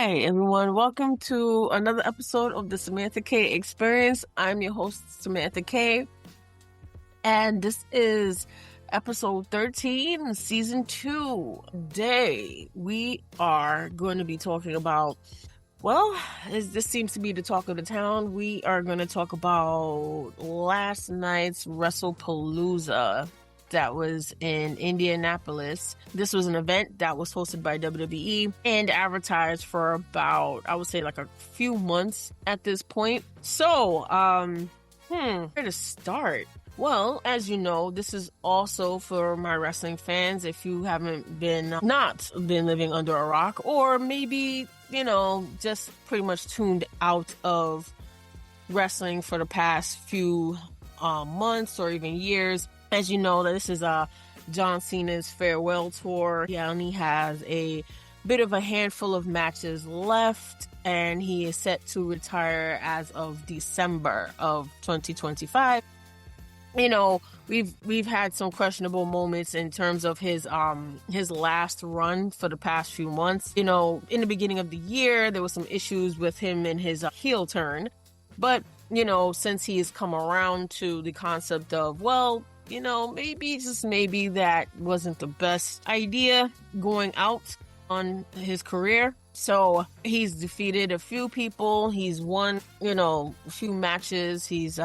Hi, everyone. Welcome to another episode of the Samantha K Experience. I'm your host, Samantha K, and this is episode 13, season 2. Today, we are going to be talking about, this seems to be the talk of the town. We are going to talk about last night's Wrestlepalooza that was in Indianapolis. This was an event that was hosted by WWE and advertised for about, I would say, like a few months at this point. So, where to start? Well, as you know, this is also for my wrestling fans. If you haven't not been living under a rock, or maybe, just pretty much tuned out of wrestling for the past few months or even years. As you know, this is John Cena's farewell tour. He only has a bit of a handful of matches left, and he is set to retire as of December of 2025. We've had some questionable moments in terms of his last run for the past few months. In the beginning of the year, there was some issues with him in his heel turn, but since he has come around to the concept of, maybe that wasn't the best idea going out on his career. So he's defeated a few people. He's won, a few matches. He's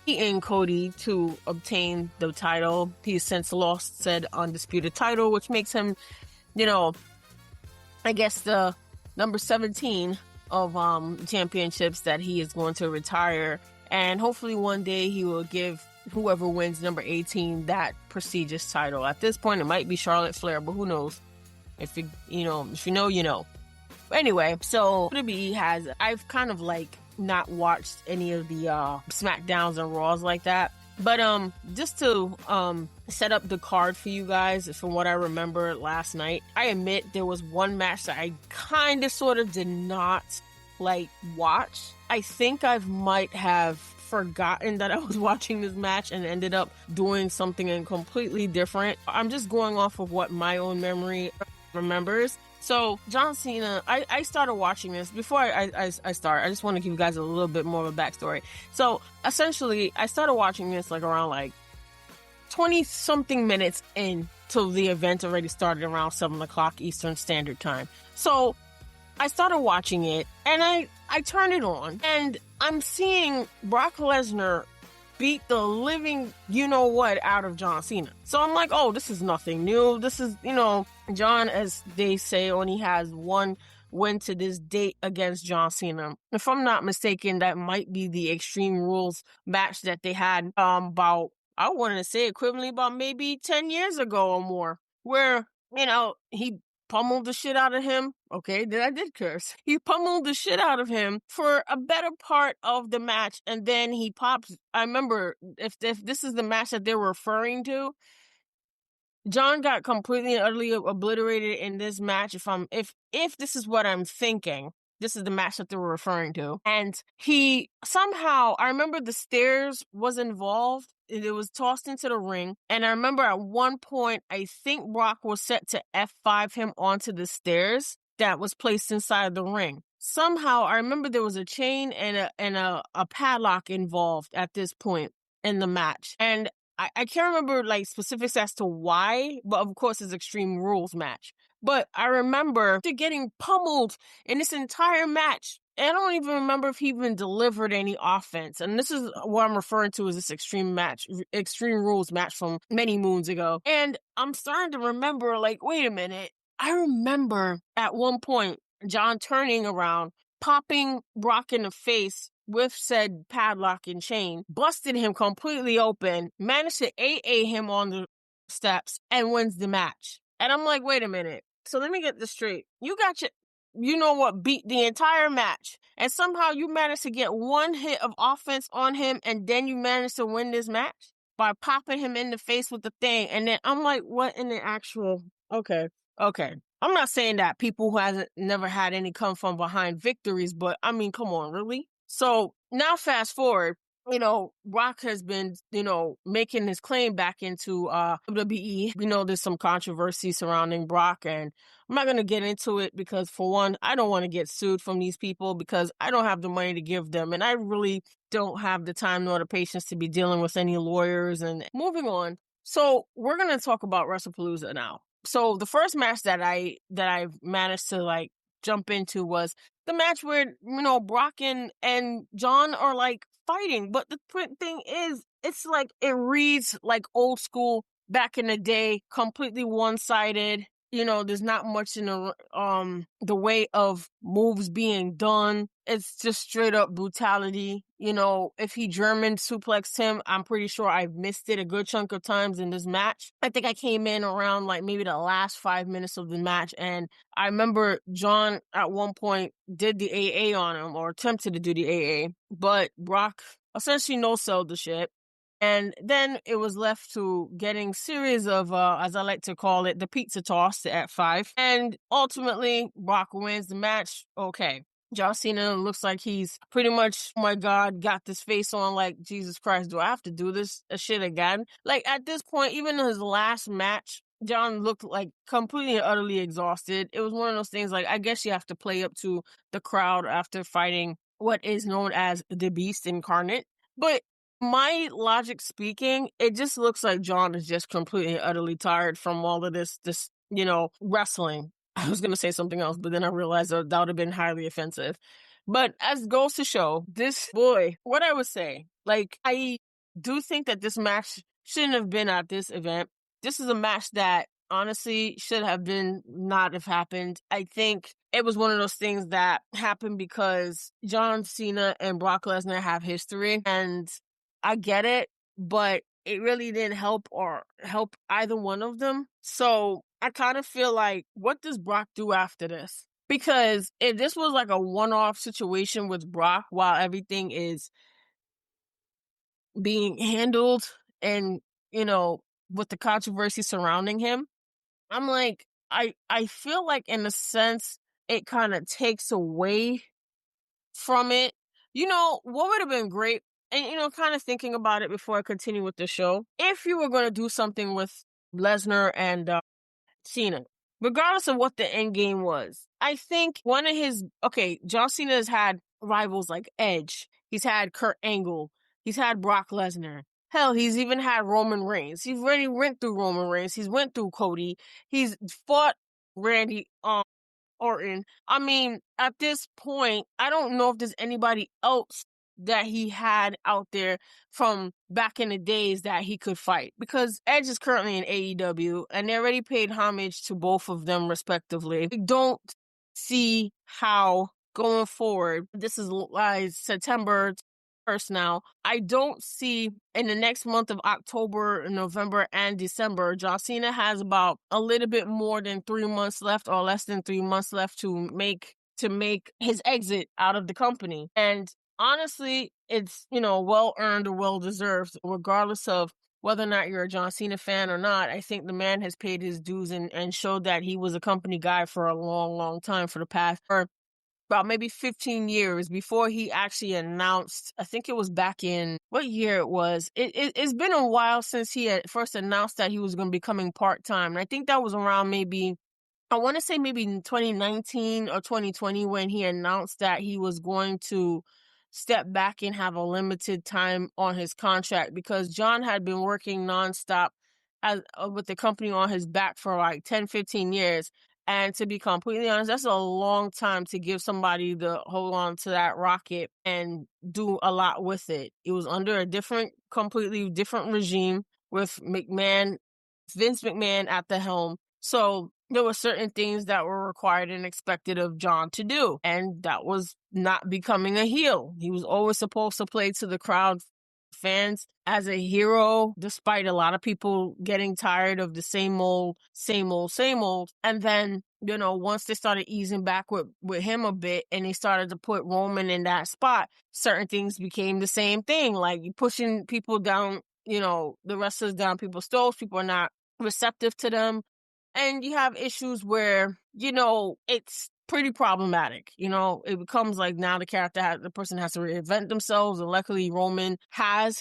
beaten Cody to obtain the title. He's since lost said undisputed title, which makes him, I guess the number 17 of championships that he is going to retire. And hopefully one day he will give whoever wins number 18 that prestigious title. At this point, it might be Charlotte Flair, but who knows? If you know, you know. But anyway, so I've kind of not watched any of the SmackDowns and Raws like that. But just to set up the card for you guys, from what I remember last night, I admit there was one match that I kind of sort of did not watch. I think I might have forgotten that I was watching this match and ended up doing something completely different. I'm just going off of what my own memory remembers. So John Cena, I started watching this. Before I start, I just want to give you guys a little bit more of a backstory. So essentially, I started watching this around 20 something minutes in till the event already started around 7 o'clock Eastern Standard Time. So I started watching it and I turned it on and I'm seeing Brock Lesnar beat the living you-know-what out of John Cena. So I'm like, oh, this is nothing new. This is, John, as they say, only has one win to this date against John Cena. If I'm not mistaken, that might be the Extreme Rules match that they had about, I want to say equivalently about maybe 10 years ago or more, where, he pummeled the shit out of him. Okay, I did curse. He pummeled the shit out of him for a better part of the match, and then he pops. I remember, if this is the match that they're referring to, John got completely and utterly obliterated in this match. If this is what I'm thinking, this is the match that they were referring to. And he somehow, I remember the stairs was involved. It was tossed into the ring. And I remember at one point, I think Brock was set to F5 him onto the stairs that was placed inside the ring. Somehow, I remember there was a chain and a padlock involved at this point in the match. And I can't remember specifics as to why, but of course it's Extreme Rules match. But I remember getting pummeled in this entire match. And I don't even remember if he even delivered any offense. And this is what I'm referring to as this Extreme Rules match from many moons ago. And I'm starting to remember, wait a minute. I remember at one point, John turning around, popping Brock in the face with said padlock and chain, busted him completely open, managed to AA him on the steps, and wins the match. And I'm like, wait a minute. So let me get this straight. You got beat the entire match, and somehow you managed to get one hit of offense on him, and then you managed to win this match by popping him in the face with the thing. And then I'm like, what in the actual... Okay. I'm not saying that people who never had any come from behind victories, but I mean, come on, really? So now fast forward, Brock has been, making his claim back into WWE. We know there's some controversy surrounding Brock, and I'm not going to get into it because, for one, I don't want to get sued from these people because I don't have the money to give them, and I really don't have the time nor the patience to be dealing with any lawyers. And moving on. So we're going to talk about Wrestlepalooza now. So the first match that I've managed to like jump into was the match where Brock and John are like fighting, but the thing is, it's like it reads like old school back in the day, completely one-sided. There's not much in the way of moves being done. It's just straight up brutality. If he German suplexed him, I'm pretty sure I've missed it a good chunk of times in this match. I think I came in around like maybe the last 5 minutes of the match, and I remember John at one point did the AA on him, or attempted to do the AA, but Brock essentially no-sold the shit. And then it was left to getting series of, as I like to call it, the pizza toss at 5. And ultimately, Brock wins the match. Okay. John Cena looks like he's pretty much, oh my God, got this face on like, Jesus Christ, do I have to do this shit again? Like, at this point, even in his last match, John looked like completely and utterly exhausted. It was one of those things like, I guess you have to play up to the crowd after fighting what is known as the Beast incarnate. But my logic speaking, it just looks like John is just completely and utterly tired from all of this, wrestling. I was going to say something else, but then I realized that would have been highly offensive. But as goes to show, this boy, what I would say, like, I do think that this match shouldn't have been at this event. This is a match that honestly should have been not have happened. I think it was one of those things that happened because John Cena and Brock Lesnar have history, and I get it, but it really didn't help either one of them. So I kind of feel like, what does Brock do after this? Because if this was like a one-off situation with Brock while everything is being handled and, with the controversy surrounding him, I'm like, I feel like in a sense, it kind of takes away from it. What would have been great, and, kind of thinking about it before I continue with the show, if you were going to do something with Lesnar and Cena, regardless of what the end game was, I think John Cena has had rivals like Edge. He's had Kurt Angle. He's had Brock Lesnar. Hell, he's even had Roman Reigns. He's already went through Roman Reigns. He's went through Cody. He's fought Randy Orton. I mean, at this point, I don't know if there's anybody else that he had out there from back in the days that he could fight, because Edge is currently in AEW and they already paid homage to both of them respectively. I don't see how going forward, this is like September 1st now, I don't see in the next month of October, November, and December, John Cena has about a little bit more than 3 months left, or less than 3 months left to make his exit out of the company. And honestly, it's, well earned or well deserved, regardless of whether or not you're a John Cena fan or not. I think the man has paid his dues and showed that he was a company guy for a long, long time, for the past, or about maybe 15 years before he actually announced. I think it was back in what year it was. It's been a while since he had first announced that he was going to be becoming part-time. And I think that was around maybe, I want to say maybe in 2019 or 2020, when he announced that he was going to step back and have a limited time on his contract, because John had been working nonstop with the company on his back for like 10, 15 years. And to be completely honest, that's a long time to give somebody the hold on to that rocket and do a lot with it. It was under a completely different regime with Vince McMahon at the helm. So there were certain things that were required and expected of John to do. And that was not becoming a heel. He was always supposed to play to the crowd fans as a hero, despite a lot of people getting tired of the same old. And then, once they started easing back with him a bit and they started to put Roman in that spot, certain things became the same thing. Like, you pushing people down, the wrestlers down people's throats. People are not receptive to them. And you have issues where, it's pretty problematic. It becomes like now the person has to reinvent themselves. And luckily Roman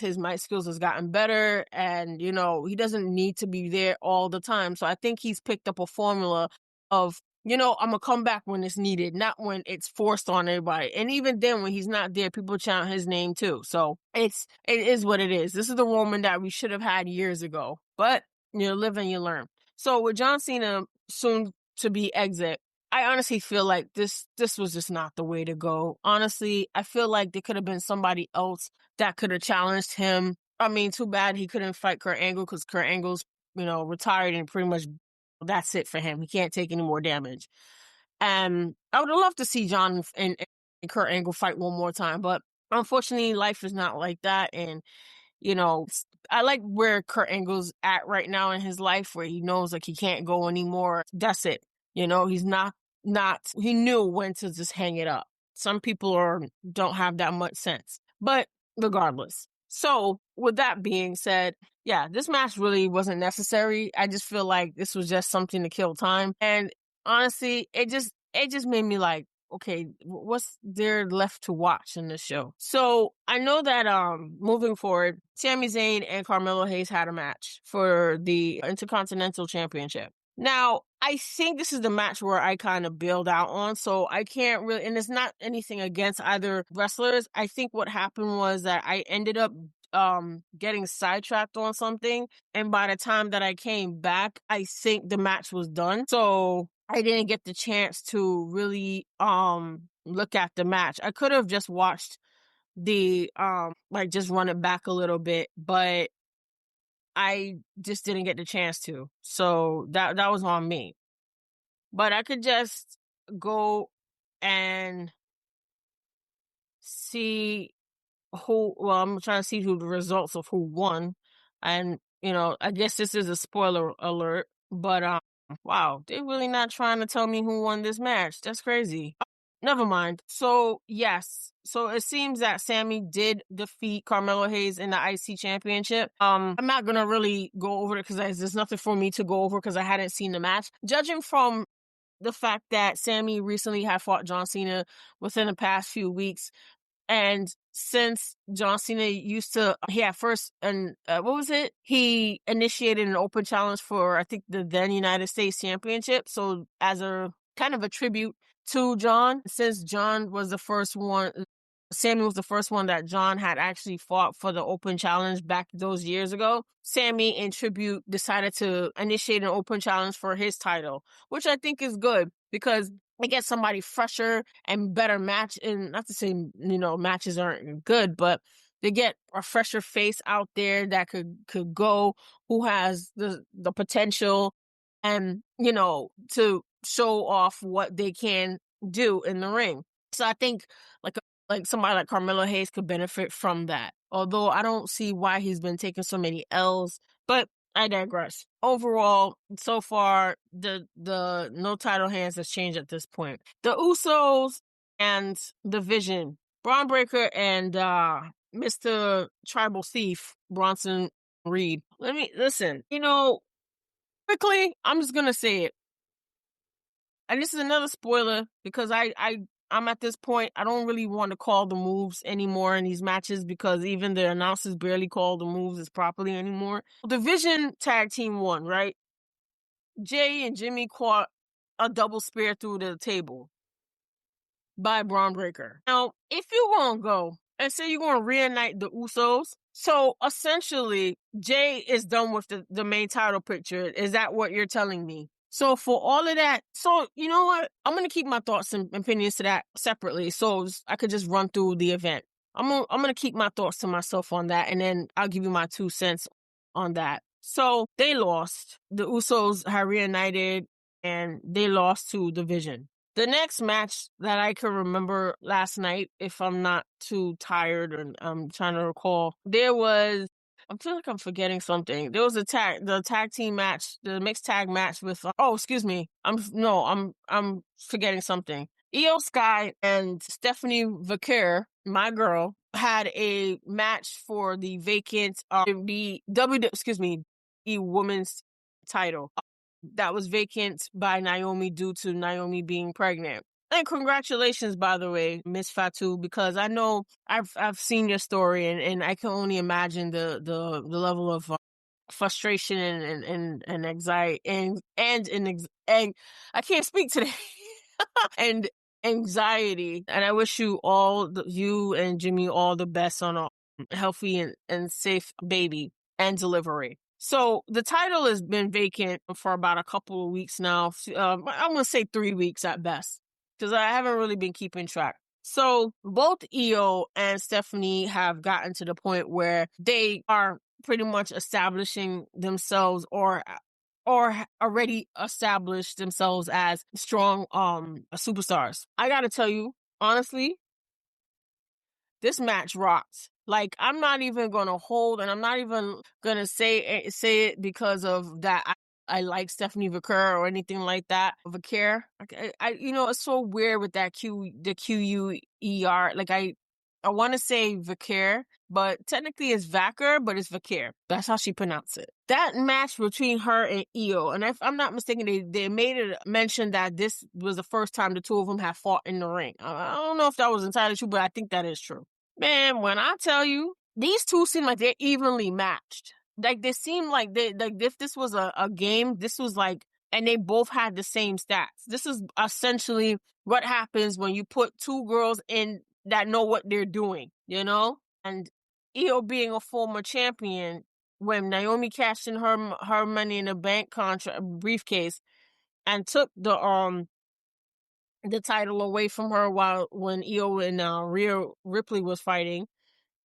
his mic skills has gotten better, and he doesn't need to be there all the time. So I think he's picked up a formula of, I'm gonna come back when it's needed, not when it's forced on everybody. And even then, when he's not there, people chant his name too. So it is what it is. This is the Roman that we should have had years ago. But you live and you learn. So with John Cena soon to be exit, I honestly feel like this was just not the way to go. Honestly, I feel like there could have been somebody else that could have challenged him. I mean, too bad he couldn't fight Kurt Angle, because Kurt Angle's, retired, and pretty much that's it for him. He can't take any more damage. And I would love to see John and Kurt Angle fight one more time, but unfortunately, life is not like that. And I like where Kurt Angle's at right now in his life, where he knows like he can't go anymore. That's it. He's not, he knew when to just hang it up. Some people don't have that much sense, but regardless. So with that being said, yeah, this match really wasn't necessary. I just feel like this was just something to kill time. And honestly, it just made me like, okay, what's there left to watch in this show? So I know that moving forward, Sami Zayn and Carmelo Hayes had a match for the Intercontinental Championship. Now, I think this is the match where I kind of bailed out on, so I can't really, and it's not anything against either wrestlers. I think what happened was that I ended up getting sidetracked on something, and by the time that I came back, I think the match was done. So I didn't get the chance to really look at the match. I could have just watched the just run it back a little bit, but I just didn't get the chance to. So that was on me. But I could just go and see I'm trying to see who the results of who won. And, I guess this is a spoiler alert, but wow, they're really not trying to tell me who won this match. That's crazy. Never mind. So, yes. So it seems that Sammy did defeat Carmelo Hayes in the IC Championship. I'm not going to really go over it because there's nothing for me to go over because I hadn't seen the match. Judging from the fact that Sammy recently had fought John Cena within the past few weeks, and since John Cena what was it? He initiated an open challenge for, I think, the then United States Championship. So as a kind of a tribute to John, since John was the first one, Sammy was the first one that John had actually fought for the open challenge back those years ago. Sammy, in tribute, decided to initiate an open challenge for his title, which I think is good because it gets somebody fresher and better match. And not to say, matches aren't good, but they get a fresher face out there that could go, who has the potential and, to show off what they can do in the ring. So I think like somebody like Carmelo Hayes could benefit from that. Although I don't see why he's been taking so many L's, but I digress. Overall, so far, the no title hands has changed at this point. The Usos and the Vision, Braun Breaker and Mr. Tribal Thief, Bronson Reed. Let me listen. Quickly, I'm just gonna say it. And this is another spoiler because I'm at this point, I don't really want to call the moves anymore in these matches because even the announcers barely call the moves as properly anymore. The Vision tag team won, right? Jay and Jimmy caught a double spear through the table by Braun Breaker. Now, if you're going to go and say you're going to reunite the Usos, so essentially Jay is done with the main title picture. Is that what you're telling me? So for all of that, so you know what? I'm going to keep my thoughts and opinions to that separately so I could just run through the event. I'm going to keep my thoughts to myself on that, and then I'll give you my 2 cents on that. So they lost. The Usos had reunited, and they lost to the Vision. The next match that I can remember last night, if I'm not too tired and I'm trying to recall, I feel like I'm forgetting something. There was the tag team match, the mixed tag match with, excuse me. I'm forgetting something. Io Sky and Stephanie Vaquer, my girl, had a match for the vacant, the women's title that was vacant by Naomi due to Naomi being pregnant. And congratulations, by the way, Miss Fatu, because I know I've seen your story, and I can only imagine the level of frustration and anxiety and I can't speak today and anxiety. And I wish you and Jimmy all the best on a healthy and safe baby and delivery. So the title has been vacant for about a couple of weeks now. I'm going to say 3 weeks at best, because I haven't really been keeping track. So both Io and Stephanie have gotten to the point where they are pretty much establishing themselves or already established themselves as strong superstars. I gotta tell you, honestly, this match rocked. Like, I'm not even gonna hold, and I'm not even gonna say it because of that. I like Stephanie Vicker or anything like that. Vicker, it's so weird with that the QUER. Like, I want to say Vicker, but technically it's Vacker, but it's Vicker. That's how she pronounced it. That match between her and Io, and if I'm not mistaken, they made it mention that this was the first time the two of them have fought in the ring. I don't know if that was entirely true, but I think that is true. Man, when I tell you, these two seem like they're evenly matched. Like, they seem like if this was a game, this was like, and they both had the same stats. This is essentially what happens when you put two girls in that know what they're doing, you know? And Io being a former champion, when Naomi cashed in her Money in the Bank contract briefcase and took the title away from her when Io and Rhea Ripley was fighting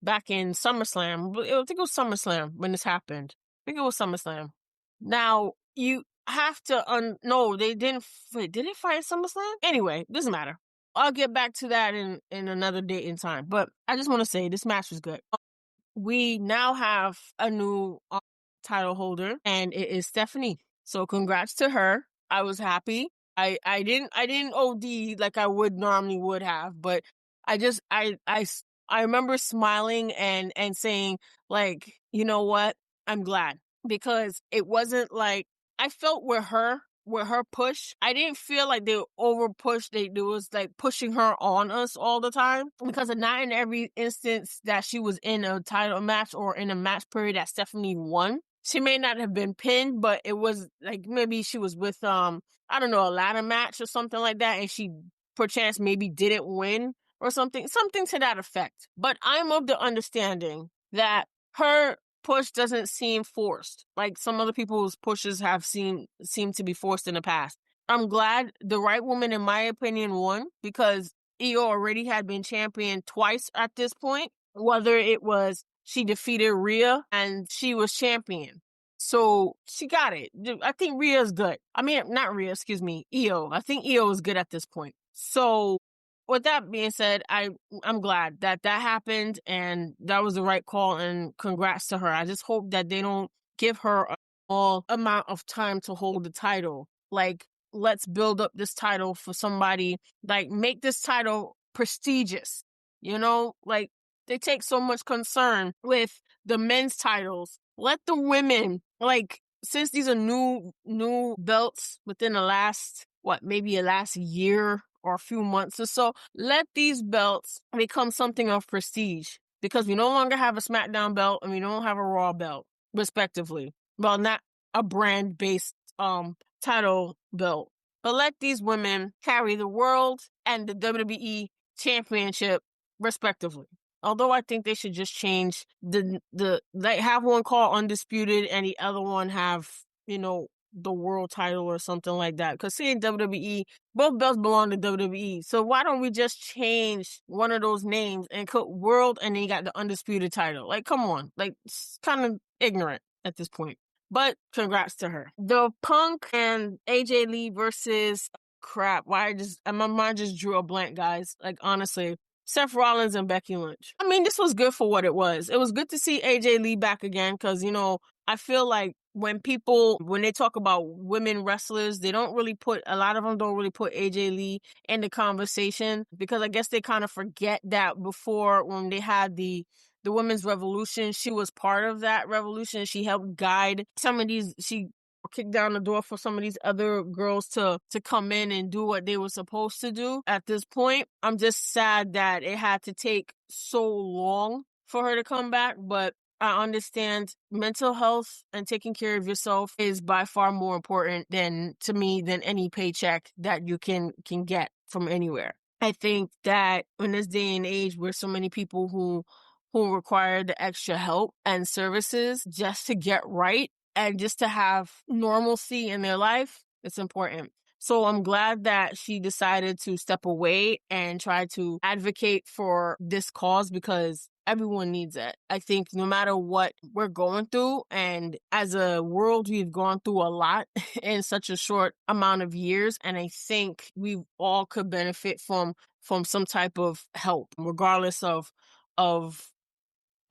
back in SummerSlam. I think it was SummerSlam when this happened. I think it was SummerSlam. Now, you have to no, they didn't. Did they fight at SummerSlam? Anyway, doesn't matter. I'll get back to that in another date in time. But I just want to say this match was good. We now have a new title holder, and it is Stephanie. So congrats to her. I was happy. I didn't OD like I normally would have, but I remember smiling and saying, like, you know what? I'm glad, because it wasn't like I felt with her push. I didn't feel like they over pushed. They was like pushing her on us all the time, because not in every instance that she was in a title match or in a match period that Stephanie won. She may not have been pinned, but it was like maybe she was with I don't know, a ladder match or something like that, and she perchance maybe didn't win or something to that effect. But I'm of the understanding that her push doesn't seem forced, like some other people's pushes have seemed to be forced in the past. I'm glad the right woman, in my opinion, won, because Io already had been champion twice at this point, whether it was she defeated Rhea and she was champion. So she got it. I think Rhea's good. I mean, not Rhea, excuse me, Io. I think Io is good at this point. So with that being said, I'm glad that happened, and that was the right call, and congrats to her. I just hope that they don't give her a small amount of time to hold the title. Like, let's build up this title for somebody, like, make this title prestigious. You know, like, they take so much concern with the men's titles. Let the women, like, since these are new belts within the last, maybe a last year or a few months or so, let these belts become something of prestige, because we no longer have a SmackDown belt and we don't have a Raw belt, respectively. Well, not a brand-based title belt, but let these women carry the world and the WWE championship, respectively. Although I think they should just change like, have one called Undisputed and the other one have, the world title or something like that. Because seeing WWE, both belts belong to WWE. So why don't we just change one of those names and put world and then you got the Undisputed title? Like, come on. Like, it's kind of ignorant at this point. But congrats to her. The Punk and AJ Lee versus my mind just drew a blank, guys. Like, honestly. Seth Rollins and Becky Lynch. I mean, this was good for what it was. It was good to see AJ Lee back again, because, I feel like when they talk about women wrestlers, a lot of them don't really put AJ Lee in the conversation, because I guess they kind of forget that before, when they had the women's revolution, she was part of that revolution. She helped guide some of these, she kick down the door for some of these other girls to come in and do what they were supposed to do at this point. I'm just sad that it had to take so long for her to come back, but I understand mental health and taking care of yourself is by far more important to me than any paycheck that you can get from anywhere. I think that in this day and age where so many people who require the extra help and services just to get right and just to have normalcy in their life, it's important. So I'm glad that she decided to step away and try to advocate for this cause because everyone needs it. I think no matter what we're going through, and as a world, we've gone through a lot in such a short amount of years. And I think we all could benefit from some type of help, regardless of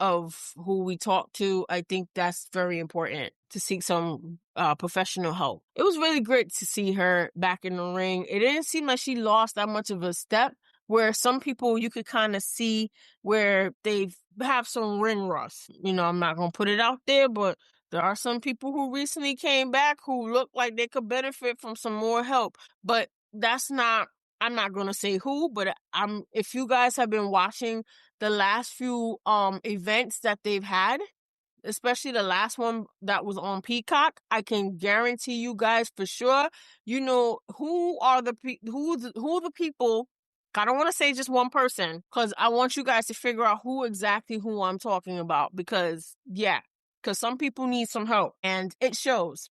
who we talk to. I think that's very important to seek some professional help. It was really great to see her back in the ring. It didn't seem like she lost that much of a step, where some people you could kind of see where they have some ring rust. I'm not going to put it out there, but there are some people who recently came back who look like they could benefit from some more help. But I'm not going to say who, but if you guys have been watching the last few events that they've had, especially the last one that was on Peacock, I can guarantee you guys for sure, who are the people. I don't want to say just one person, because I want you guys to figure out who I'm talking about, because some people need some help and it shows.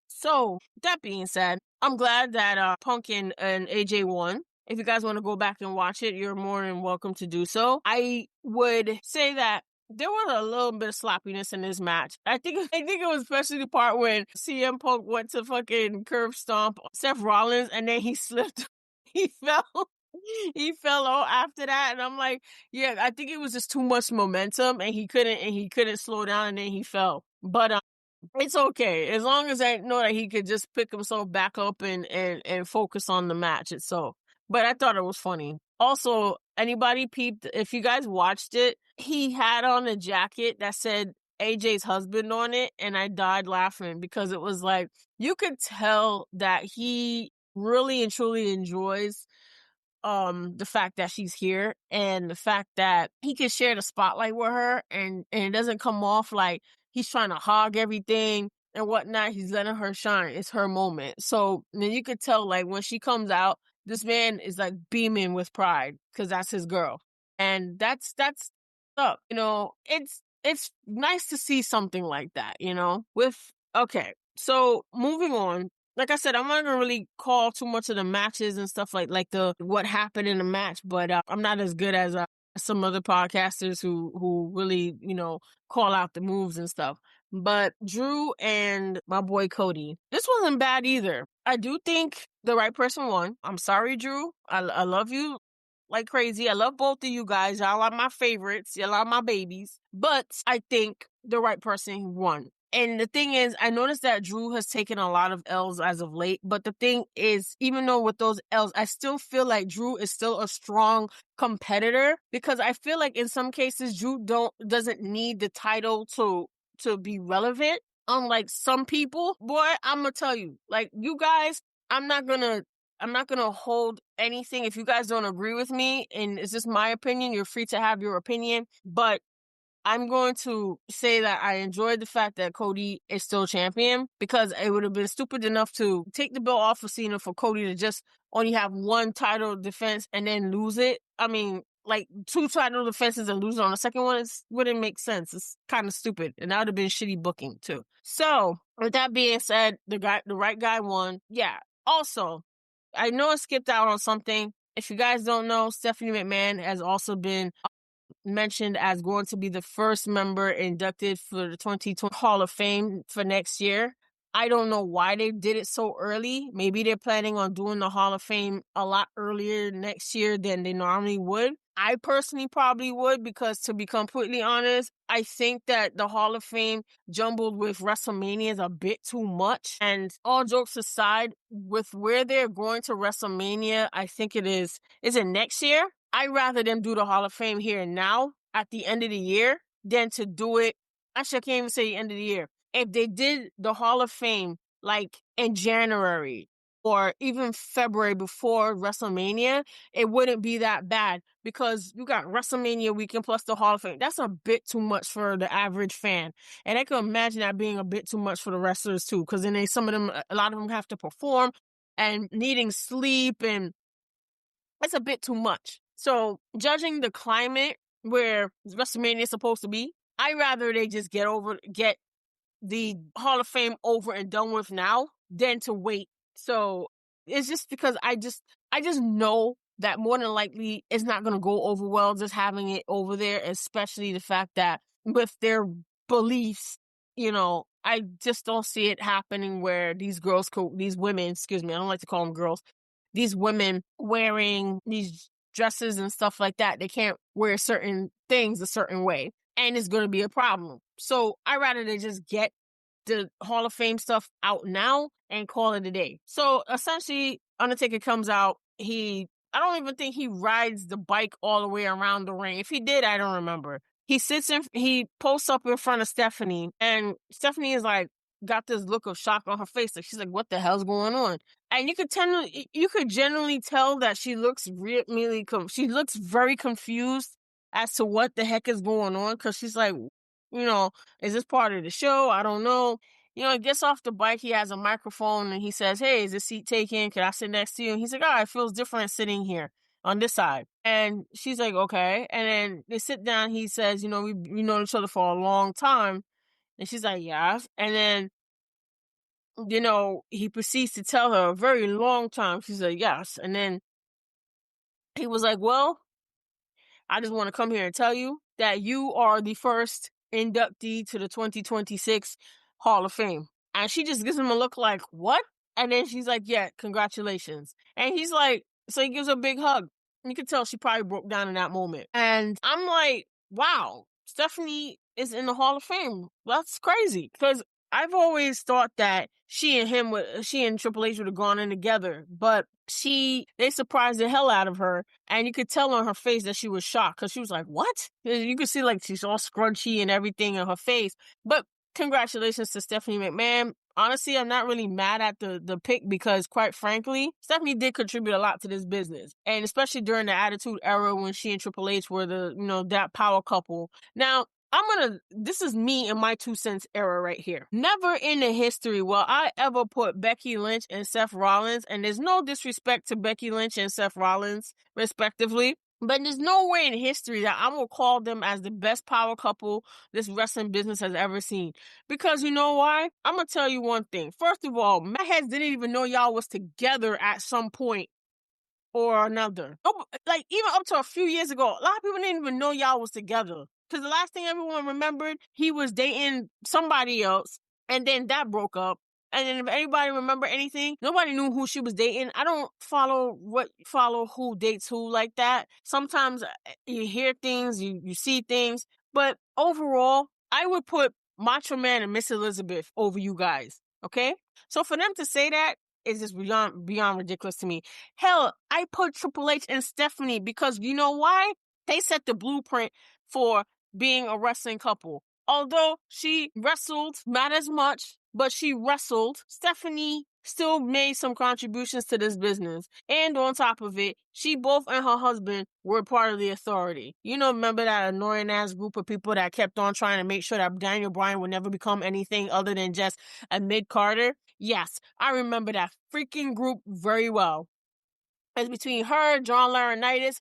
So that being said, I'm glad that Punk and AJ won. If you guys want to go back and watch it, you're more than welcome to do so. I would say that there was a little bit of sloppiness in this match. I think it was especially the part when CM Punk went to fucking curb stomp Seth Rollins and then he slipped. He fell. He fell out after that, and I'm like, yeah, I think it was just too much momentum, and he couldn't slow down, and then he fell. But it's okay as long as I know that he could just pick himself back up and focus on the match itself. But I thought it was funny. Also, anybody peeped, if you guys watched it, he had on a jacket that said AJ's husband on it, and I died laughing because it was like, you could tell that he really and truly enjoys the fact that she's here, and the fact that he can share the spotlight with her, and it doesn't come off like he's trying to hog everything and whatnot. He's letting her shine. It's her moment. So then you could tell, like, when she comes out, this man is like beaming with pride because that's his girl. And that's up. It's nice to see something like that, okay. So moving on. Like I said, I'm not gonna really call too much of the matches and stuff like the what happened in the match, but I'm not as good as some other podcasters who really call out the moves and stuff. But Drew and my boy Cody, this wasn't bad either. I do think the right person won. I'm sorry, Drew. I love you like crazy. I love both of you guys. Y'all are my favorites. Y'all are my babies. But I think the right person won. And the thing is, I noticed that Drew has taken a lot of L's as of late. But the thing is, even though with those L's, I still feel like Drew is still a strong competitor, because I feel like in some cases, Drew doesn't need the title to be relevant. Unlike some people, boy, I'm gonna tell you, like, you guys, I'm not gonna hold anything. If you guys don't agree with me, and it's just my opinion, you're free to have your opinion. But I'm going to say that I enjoyed the fact that Cody is still champion, because it would have been stupid enough to take the belt off of Cena for Cody to just only have one title defense and then lose it. I mean, like, 2 title defenses and lose on the second one, it wouldn't make sense. It's kind of stupid. And that would have been shitty booking too. So with that being said, the right guy won. Yeah. Also, I know I skipped out on something. If you guys don't know, Stephanie McMahon has also been mentioned as going to be the first member inducted for the 2020 Hall of Fame for next year. I don't know why they did it so early. Maybe they're planning on doing the Hall of Fame a lot earlier next year than they normally would. I personally probably would, because to be completely honest, I think that the Hall of Fame jumbled with WrestleMania is a bit too much. And all jokes aside, with where they're going to WrestleMania, I think is it next year? I'd rather them do the Hall of Fame here and now at the end of the year than to do it. Actually, I can't even say the end of the year. if they did the Hall of Fame like in January or even February before WrestleMania, it wouldn't be that bad because you got WrestleMania weekend plus the Hall of Fame. That's a bit too much for the average fan. And I can imagine that being a bit too much for the wrestlers too, because then some of them, a lot of them have to perform and needing sleep, and it's a bit too much. So judging the climate where WrestleMania is supposed to be, I'd rather they just get the Hall of Fame over and done with now than to wait. So it's just because I just know that more than likely it's not going to go over well just having it over there, especially the fact that with their beliefs, I just don't see it happening where these women, excuse me, I don't like to call them girls, these women wearing these dresses and stuff like that, they can't wear certain things a certain way. And it's going to be a problem. So I'd rather they just get the Hall of Fame stuff out now and call it a day. So essentially, Undertaker comes out. I don't even think he rides the bike all the way around the ring. If he did, I don't remember. He posts up in front of Stephanie, and Stephanie is like, got this look of shock on her face. Like, she's like, what the hell's going on? And you could generally tell that she looks she looks very confused as to what the heck is going on, because she's like, is this part of the show? I don't know. He gets off the bike. He has a microphone and he says, hey, is this seat taken? Can I sit next to you? And he's like, it feels different sitting here on this side. And she's like, okay. And then they sit down. He says, we known each other for a long time. And she's like, yeah. And then, he proceeds to tell her a very long time. She's like, yes. And then he was like, well, I just want to come here and tell you that you are the first inductee to the 2026 Hall of Fame. And she just gives him a look like, what? And then she's like, yeah, congratulations. And he's like, so he gives her a big hug. You can tell she probably broke down in that moment. And I'm like, wow, Stephanie is in the Hall of Fame. That's crazy. Because I've always thought that she and Triple H would have gone in together, but they surprised the hell out of her, and you could tell on her face that she was shocked, because she was like, what? You could see like she's all scrunchy and everything in her face. But congratulations to Stephanie McMahon. Honestly, I'm not really mad at the pick, because quite frankly, Stephanie did contribute a lot to this business. And especially during the Attitude Era when she and Triple H were that power couple. Now, this is me and my 2 cents era right here. Never in the history will I ever put Becky Lynch and Seth Rollins, and there's no disrespect to Becky Lynch and Seth Rollins, respectively, but there's no way in history that I'm going to call them as the best power couple this wrestling business has ever seen. Because you know why? I'm going to tell you one thing. First of all, my heads didn't even know y'all was together at some point or another. Like, even up to a few years ago, a lot of people didn't even know y'all was together. Because the last thing everyone remembered, he was dating somebody else, and then that broke up. And then if anybody remember anything, nobody knew who she was dating. I don't follow who dates who like that. Sometimes you hear things, you see things. But overall, I would put Macho Man and Miss Elizabeth over you guys. Okay? So for them to say that is just beyond ridiculous to me. Hell, I put Triple H and Stephanie because you know why? They set the blueprint for being a wrestling couple. Although she wrestled, not as much, but she wrestled, Stephanie still made some contributions to this business. And on top of it, she both and her husband were part of the Authority. Remember that annoying ass group of people that kept on trying to make sure that Daniel Bryan would never become anything other than just a mid-carder? Yes, I remember that freaking group very well. It's between her, John Laurinaitis,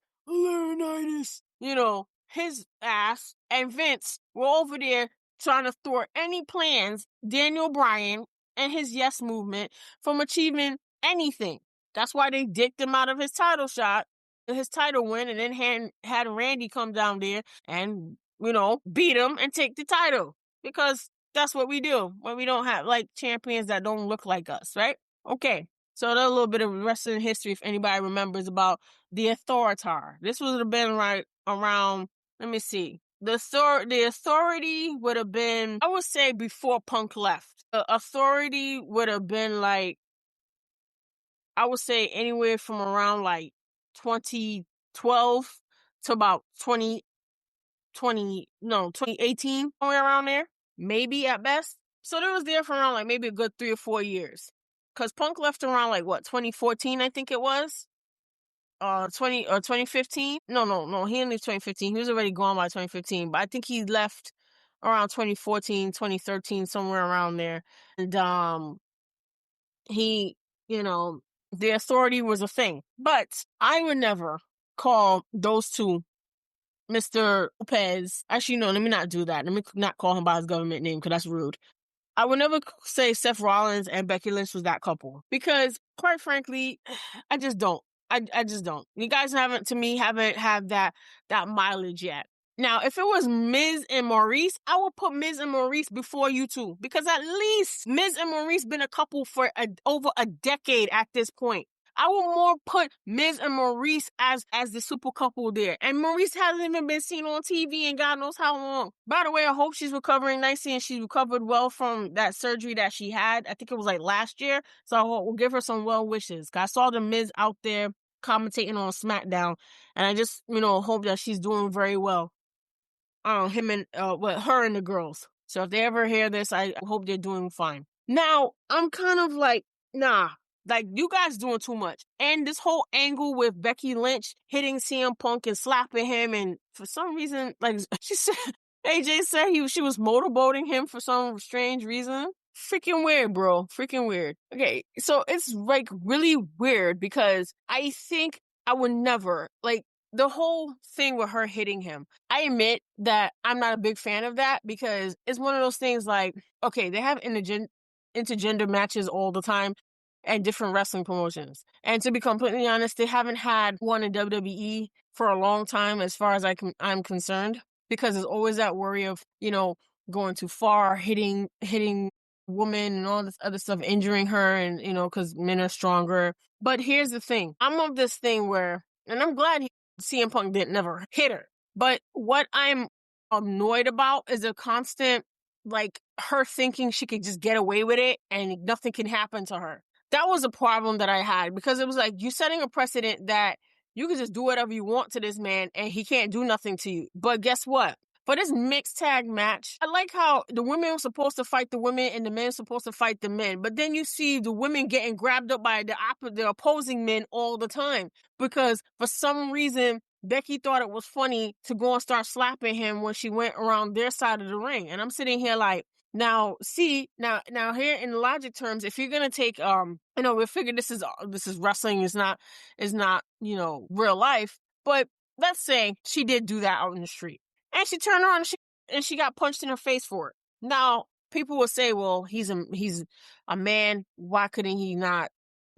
his ass, and Vince were over there trying to thwart any plans Daniel Bryan and his Yes Movement from achieving anything. That's why they dicked him out of his title shot, his title win, and then had Randy come down there and, beat him and take the title. Because that's what we do when we don't have, champions that don't look like us, right? Okay. So that's a little bit of wrestling history if anybody remembers about the Authoritar. This would have been right around, let me see. The Authority would have been, I would say, before Punk left. The Authority would have been I would say anywhere from around 2012 to about 2018, somewhere around there. Maybe at best. So they was there for around like maybe a good 3 or 4 years. Cause Punk left around like what, 2014, I think it was. 2015. No. He didn't leave 2015. He was already gone by 2015. But I think he left around 2014, 2013, somewhere around there. And he, you know, the authority was a thing. But I would never call those two Mr. Lopez. Actually, no, let me not do that. Let me not call him by his government name because that's rude. I would never say Seth Rollins and Becky Lynch was that couple because, quite frankly, I just don't. I just don't. You guys haven't had that mileage yet. Now, if it was Miz and Maurice, I would put Miz and Maurice before you two because at least Miz and Maurice been a couple for over a decade at this point. I would more put Miz and Maurice as the super couple there. And Maurice hasn't even been seen on TV in God knows how long. By the way, I hope she's recovering nicely and she recovered well from that surgery that she had. I think it was like last year. So we'll give her some well wishes. I saw the Miz out there commentating on SmackDown. And I just, hope that she's doing very well. Her and the girls. So if they ever hear this, I hope they're doing fine. Now, I'm kind of like, nah. Like, you guys doing too much. And this whole angle with Becky Lynch hitting CM Punk and slapping him, and for some reason, like, she said, AJ said she was motorboating him for some strange reason. Freaking weird, bro. Freaking weird. Okay, so it's, like, really weird because I think I would never, like, the whole thing with her hitting him, I admit that I'm not a big fan of that because it's one of those things like, okay, they have intergender matches all the time and different wrestling promotions. And to be completely honest, they haven't had one in WWE for a long time as far as I'm concerned, because there's always that worry of, going too far, hitting woman and all this other stuff, injuring her, and, because men are stronger. But here's the thing. I'm of this thing where, and I'm glad CM Punk didn't never hit her. But what I'm annoyed about is a constant, like, her thinking she could just get away with it and nothing can happen to her. That was a problem that I had because it was like, you're setting a precedent that you can just do whatever you want to this man and he can't do nothing to you. But guess what? For this mixed tag match, I like how the women were supposed to fight the women and the men were supposed to fight the men. But then you see the women getting grabbed up by the opposing men all the time because for some reason, Becky thought it was funny to go and start slapping him when she went around their side of the ring. And I'm sitting here like, now here in logic terms, if you're gonna take we figure this is wrestling, is not real life, but let's say she did do that out in the street and she turned around and she got punched in her face for it. Now people will say, well, he's a man, why couldn't he not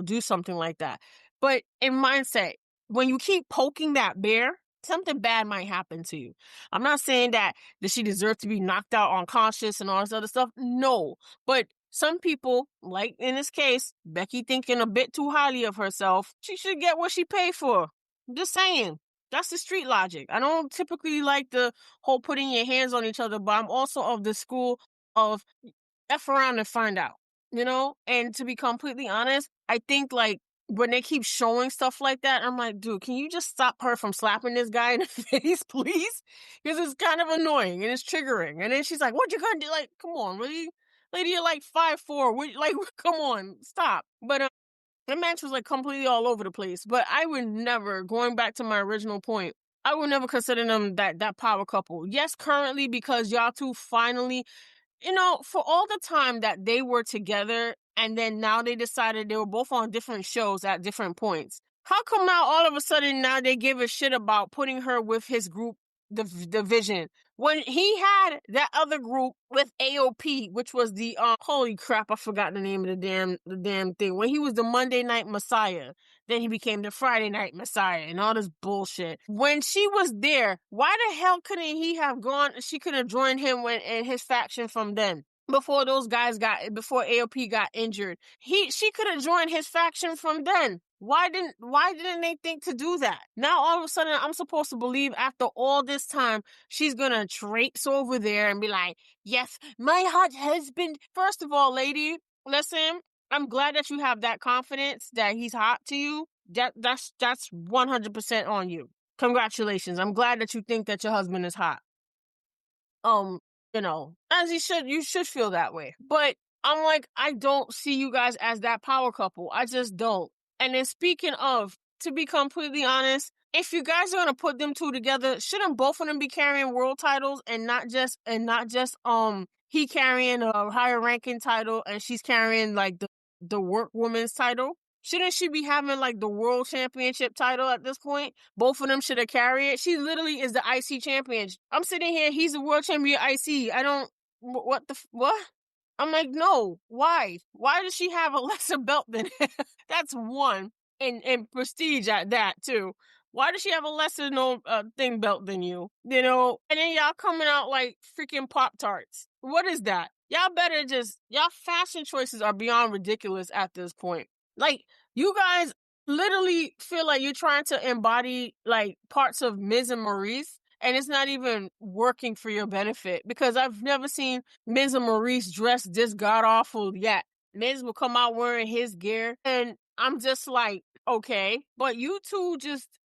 do something like that? But in mindset, when you keep poking that bear, something bad might happen to you. I'm not saying that she deserves to be knocked out unconscious and all this other stuff. No. But some people, like in this case, Becky thinking a bit too highly of herself, she should get what she paid for. I'm just saying. That's the street logic. I don't typically like the whole putting your hands on each other, but I'm also of the school of F around and find out, And to be completely honest, I think like when they keep showing stuff like that, I'm like, dude, can you just stop her from slapping this guy in the face, please? Because it's kind of annoying and it's triggering. And then she's like, what you gonna do? Like, come on, really? Lady, you're like 5'4". Like, come on, stop. But the match was like completely all over the place. But I would never, going back to my original point, I would never consider them that power couple. Yes, currently, because y'all two finally, for all the time that they were together and then now they decided they were both on different shows at different points. How come now all of a sudden now they give a shit about putting her with his group, the Vision, when he had that other group with AOP, which was the holy crap, I forgot the name of the damn thing. When he was the Monday Night Messiah, then he became the Friday Night Messiah and all this bullshit. When she was there, why the hell couldn't he have gone? She could have joined him and his faction from then. Before before AOP got injured, she could have joined his faction from then. Why didn't they think to do that? Now all of a sudden I'm supposed to believe after all this time she's gonna traipse over there and be like, yes, my hot husband. First of all, lady, listen, I'm glad that you have that confidence that he's hot to you. That's 100% on you. Congratulations. I'm glad that you think that your husband is hot. as you should feel that way. But I'm like, I don't see you guys as that power couple. I just don't. And then speaking of, to be completely honest, if you guys are gonna put them two together, shouldn't both of them be carrying world titles and not just he carrying a higher ranking title and she's carrying like the work woman's title? Shouldn't she be having like the world championship title at this point? Both of them should have carried it. She literally is the IC champion. I'm sitting here, he's the world champion IC. I don't, what? I'm like, no, why? Why does she have a lesser belt than him? That's one. And prestige at that, too. Why does she have a lesser known thing belt than you? And then y'all coming out like freaking Pop-Tarts. What is that? Y'all better y'all fashion choices are beyond ridiculous at this point. Like, you guys literally feel like you're trying to embody like parts of Miz and Maurice, and it's not even working for your benefit because I've never seen Miz and Maurice dressed this god awful yet. Miz will come out wearing his gear, and I'm just like, okay, but you two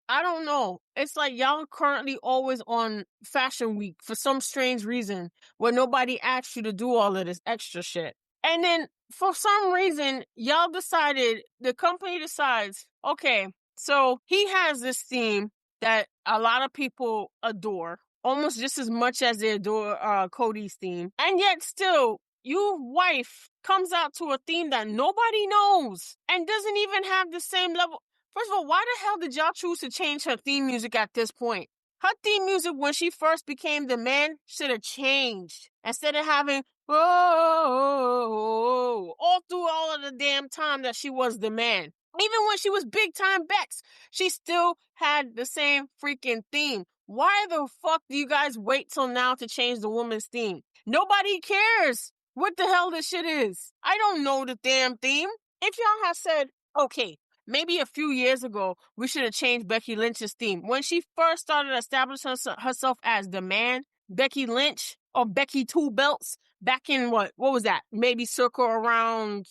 I don't know. It's like y'all currently always on Fashion Week for some strange reason where nobody asked you to do all of this extra shit. And then for some reason, the company decides, okay, so he has this theme that a lot of people adore, almost just as much as they adore Cody's theme. And yet still, your wife comes out to a theme that nobody knows and doesn't even have the same level. First of all, why the hell did y'all choose to change her theme music at this point? Her theme music when she first became the man should have changed. Instead of having whoa all through all of the damn time that she was the man. Even when she was big time Bex, she still had the same freaking theme. Why the fuck do you guys wait till now to change the woman's theme? Nobody cares what the hell this shit is. I don't know the damn theme. If y'all have said, okay, maybe a few years ago, we should have changed Becky Lynch's theme. When she first started establishing herself as the man, Becky Lynch, or Becky Two Belts, back in what was that? Maybe circle around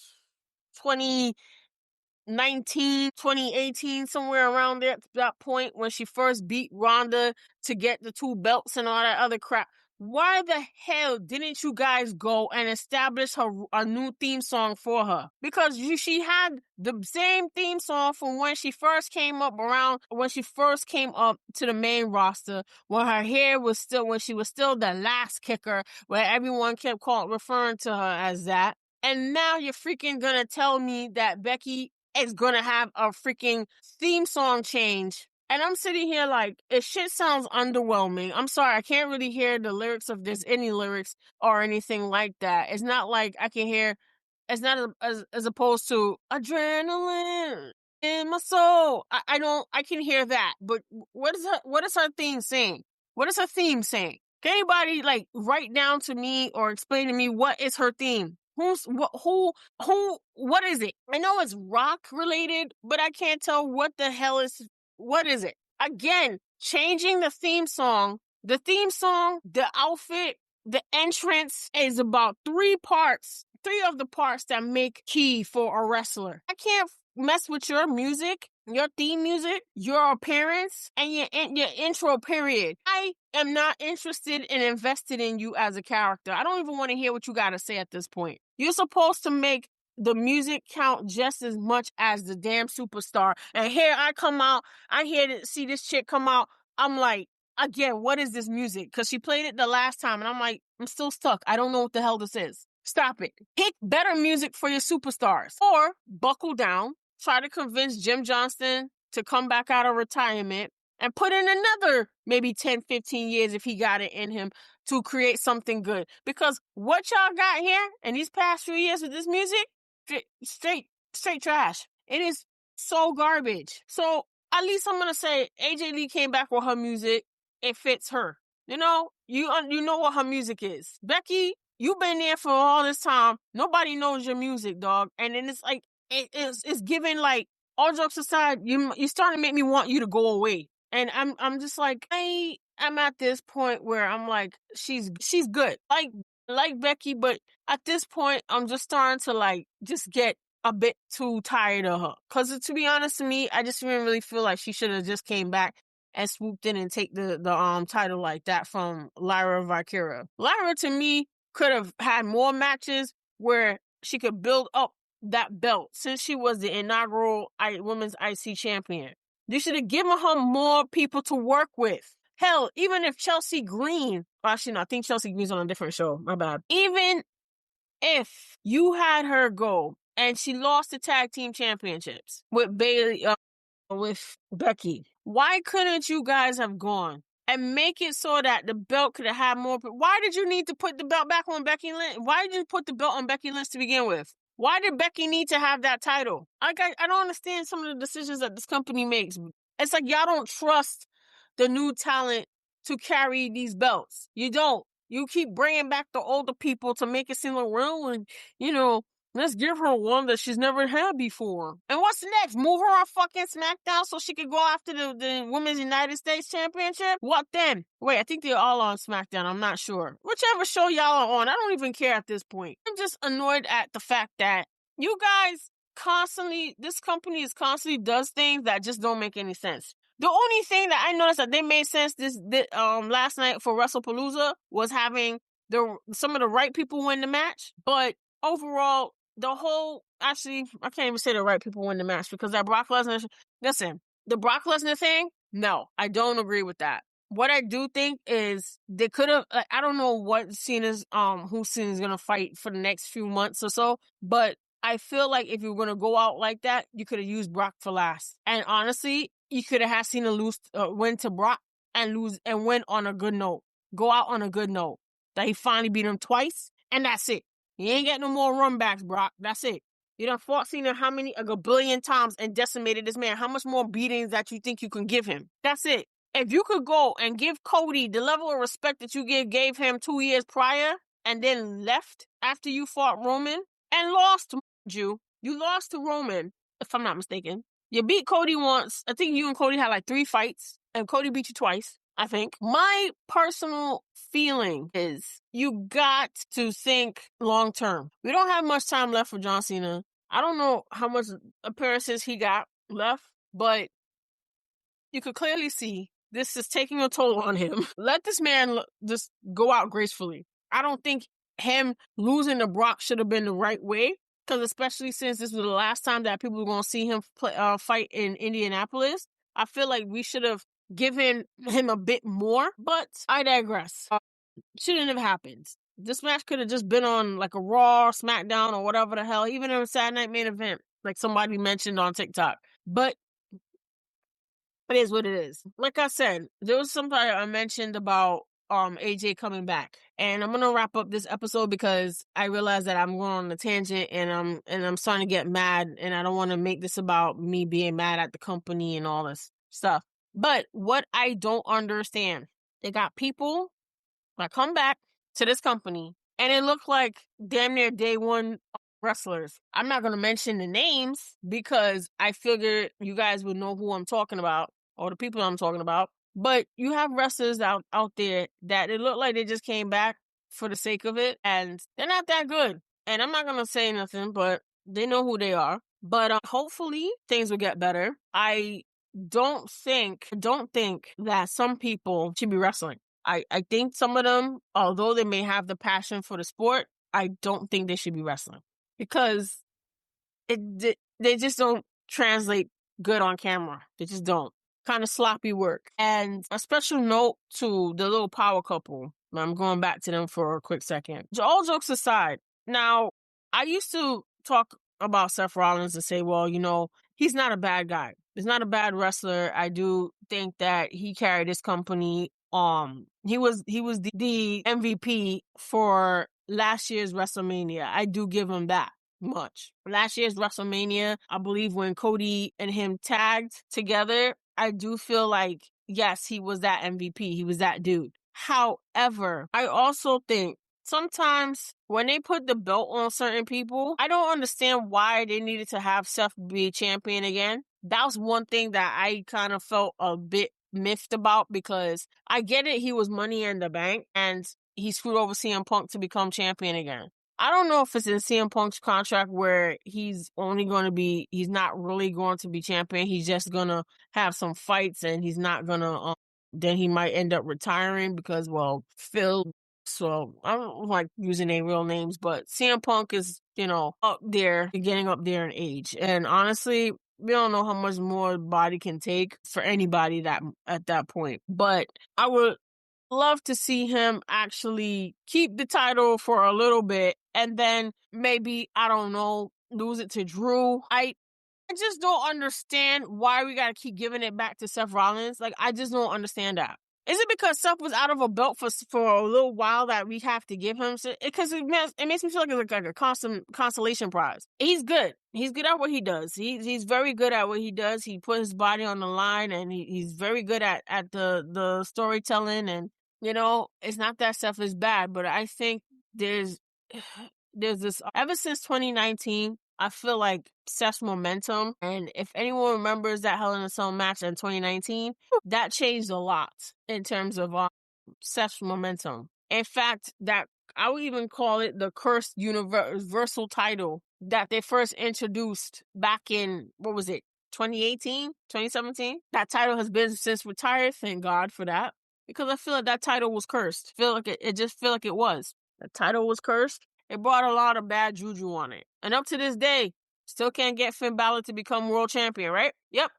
2019, 2018, somewhere around there, at that point when she first beat Ronda to get the two belts and all that other crap. Why the hell didn't you guys go and establish a new theme song for her? Because she had the same theme song from when she first came up to the main roster, when she was still the last kicker, where everyone kept referring to her as that. And now you're freaking gonna tell me that Becky is gonna have a freaking theme song change. And I'm sitting here like, it shit sounds underwhelming. I'm sorry, I can't really hear the lyrics if there's any lyrics or anything like that. It's not like I can hear, it's not as opposed to adrenaline in my soul. I can hear that. But what is her theme saying? What is her theme saying? Can anybody like write down to me or explain to me what is her theme? What is it? I know it's rock related, but I can't tell what the hell what is it? Again, changing the theme song, the outfit, the entrance is about three of the parts that make key for a wrestler. I can't mess with your music, your theme music, your appearance, and your intro period. I am not interested in invested in you as a character. I don't even want to hear what you got to say at this point. You're supposed to make the music count just as much as the damn superstar. And here I come out, I hear to see this chick come out. I'm like, again, what is this music? Because she played it the last time, and I'm like, I'm still stuck. I don't know what the hell this is. Stop it. Pick better music for your superstars. Or buckle down, try to convince Jim Johnston to come back out of retirement and put in another maybe 10, 15 years if he got it in him to create something good. Because what y'all got here in these past few years with this music, straight trash. It is so garbage. So at least I'm gonna say AJ Lee came back with her music. It fits her. You know what her music is. Becky, you've been there for all this time. Nobody knows your music, dog. And then it's like it's giving like, all jokes aside, you starting to make me want you to go away. And I'm just like, I'm at this point where I'm like, she's good. Like Becky, but at this point, I'm just starting to like just get a bit too tired of her. Cause to be honest to me, I just didn't really feel like she should have just came back and swooped in and take the title like that from Lyra Valkyria. Lyra, to me, could have had more matches where she could build up that belt since she was the inaugural women's IC champion. You should have given her more people to work with. Hell, even if Chelsea Green, actually, no, I think Chelsea Green's on a different show. My bad. Even if you had her go and she lost the tag team championships with Bayley, with Becky, why couldn't you guys have gone and make it so that the belt could have had more? Why did you need to put the belt back on Becky Lynch? Why did you put the belt on Becky Lynch to begin with? Why did Becky need to have that title? I don't understand some of the decisions that this company makes. It's like y'all don't trust the new talent to carry these belts. You don't. You keep bringing back the older people to make it seem like, well, and, let's give her one that she's never had before. And what's next? Move her on fucking SmackDown so she could go after the Women's United States Championship? What then? Wait, I think they're all on SmackDown. I'm not sure. Whichever show y'all are on, I don't even care at this point. I'm just annoyed at the fact that you guys this company constantly does things that just don't make any sense. The only thing that I noticed that they made sense last night for Wrestlepalooza was having some of the right people win the match. But overall, I can't even say the right people win the match because that Brock Lesnar, listen, the Brock Lesnar thing, no, I don't agree with that. What I do think is they could have, I don't know what who Cena's going to fight for the next few months or so, but I feel like if you're going to go out like that, you could have used Brock for last. And honestly, you could have had Cena win to Brock and lose and win on a good note. Go out on a good note. That he finally beat him twice, and that's it. You ain't got no more runbacks, Brock. That's it. You done fought Cena a billion times and decimated this man. How much more beatings that you think you can give him? That's it. If you could go and give Cody the level of respect that you gave him 2 years prior and then left after you fought Roman and lost, you lost to Roman, if I'm not mistaken. You beat Cody once. I think you and Cody had like 3 fights and Cody beat you twice, I think. My personal feeling is you got to think long term. We don't have much time left for John Cena. I don't know how much appearances he got left, but you could clearly see this is taking a toll on him. Let this man just go out gracefully. I don't think him losing to Brock should have been the right way, because especially since this was the last time that people were going to see him fight in Indianapolis, I feel like we should have given him a bit more, but I digress. Shouldn't have happened. This match could have just been on like a Raw, SmackDown, or whatever the hell, even in a Saturday Night Main Event, like somebody mentioned on TikTok. But it is what it is. Like I said, there was something I mentioned about AJ coming back, and I'm gonna wrap up this episode because I realize that I'm going on a tangent and I'm starting to get mad, and I don't want to make this about me being mad at the company and all this stuff. But what I don't understand, they got people that come back to this company and it looked like damn near day one wrestlers. I'm not going to mention the names because I figured you guys would know who I'm talking about or the people I'm talking about. But you have wrestlers out there that it looked like they just came back for the sake of it, and they're not that good. And I'm not going to say nothing, but they know who they are. But hopefully things will get better. I don't think that some people should be wrestling. I think some of them, although they may have the passion for the sport, I don't think they should be wrestling because they just don't translate good on camera. They just don't. Kind of sloppy work. And a special note to the little power couple. I'm going back to them for a quick second. All jokes aside, now, I used to talk about Seth Rollins and say, well, he's not a bad guy. He's not a bad wrestler. I do think that he carried his company. He was the MVP for last year's WrestleMania. I do give him that much. Last year's WrestleMania, I believe when Cody and him tagged together, I do feel like, yes, he was that MVP. He was that dude. However, I also think sometimes when they put the belt on certain people, I don't understand why they needed to have Seth be champion again. That was one thing that I kind of felt a bit miffed about, because I get it. He was Money in the Bank and he screwed over CM Punk to become champion again. I don't know if it's in CM Punk's contract where he's not really going to be champion. He's just gonna have some fights and he's not gonna, then he might end up retiring because, well, Phil, so I don't like using their real names, but CM Punk is, up there, getting up there in age. And honestly, we don't know how much more the body can take for anybody that at that point. But I would love to see him actually keep the title for a little bit and then maybe, I don't know, lose it to Drew. I just don't understand why we gotta keep giving it back to Seth Rollins. Like, I just don't understand that. Is it because Seth was out of a belt for a little while that we have to give him? Because it makes me feel like it's like a constant consolation prize. He's good. He's good at what he does. He's very good at what he does. He put his body on the line, and he's very good at the storytelling. And it's not that Seth is bad, but I think there's this ever since 2019. I feel like Seth's momentum, and if anyone remembers that Hell in a Cell match in 2019, that changed a lot in terms of Seth's momentum. In fact, that I would even call it the cursed universal title that they first introduced back in, what was it, 2018, 2017? That title has been since retired. Thank God for that. Because I feel like that title was cursed. It just feel like it was. The title was cursed. It brought a lot of bad juju on it. And up to this day, still can't get Finn Balor to become world champion, right? Yep.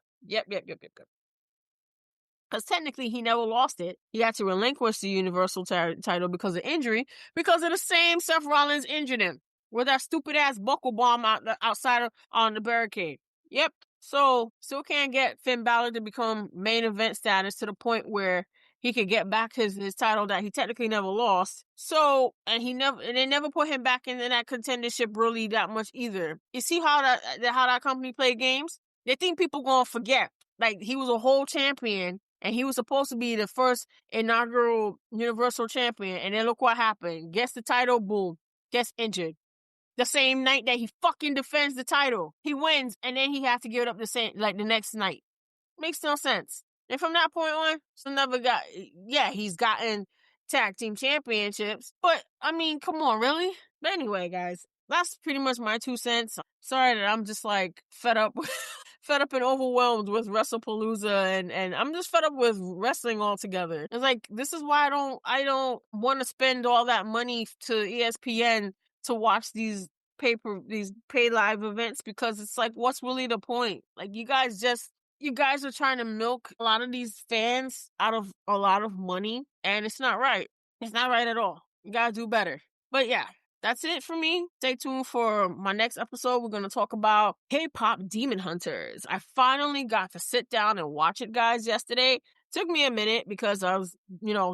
Because technically he never lost it. He had to relinquish the Universal title because of injury, because of the same Seth Rollins injured him with that stupid ass buckle bomb outside on the barricade. Yep. So still can't get Finn Balor to become main event status to the point where he could get back his title that he technically never lost. So, and they never put him back into that contendership really that much either. You see how that company play games? They think people gonna forget. Like, he was a whole champion and he was supposed to be the first inaugural Universal Champion. And then look what happened. Gets the title, boom, gets injured. The same night that he fucking defends the title, he wins, and then he has to give it up the next night. Makes no sense. And from that point on, he's gotten tag team championships, but I mean, come on, really? But anyway, guys, that's pretty much my 2 cents. Sorry that I'm just like fed up and overwhelmed with Wrestlepalooza, and I'm just fed up with wrestling altogether. It's like, this is why I don't want to spend all that money to ESPN to watch these pay live events, because it's like, what's really the point? Like, you guys are trying to milk a lot of these fans out of a lot of money, and it's not right. It's not right at all. You gotta do better. But yeah, that's it for me. Stay tuned for my next episode. We're going to talk about K-pop Demon Hunters. I finally got to sit down and watch it, guys, yesterday. Took me a minute because I was,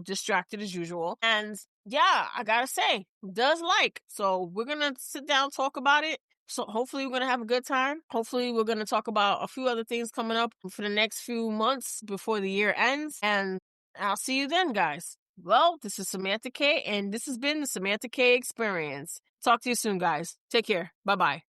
distracted as usual. And yeah, I gotta say, does like. So we're going to sit down, talk about it. So hopefully we're going to have a good time. Hopefully we're going to talk about a few other things coming up for the next few months before the year ends. And I'll see you then, guys. Well, this is Samantha K, and this has been the Samantha K Experience. Talk to you soon, guys. Take care. Bye-bye.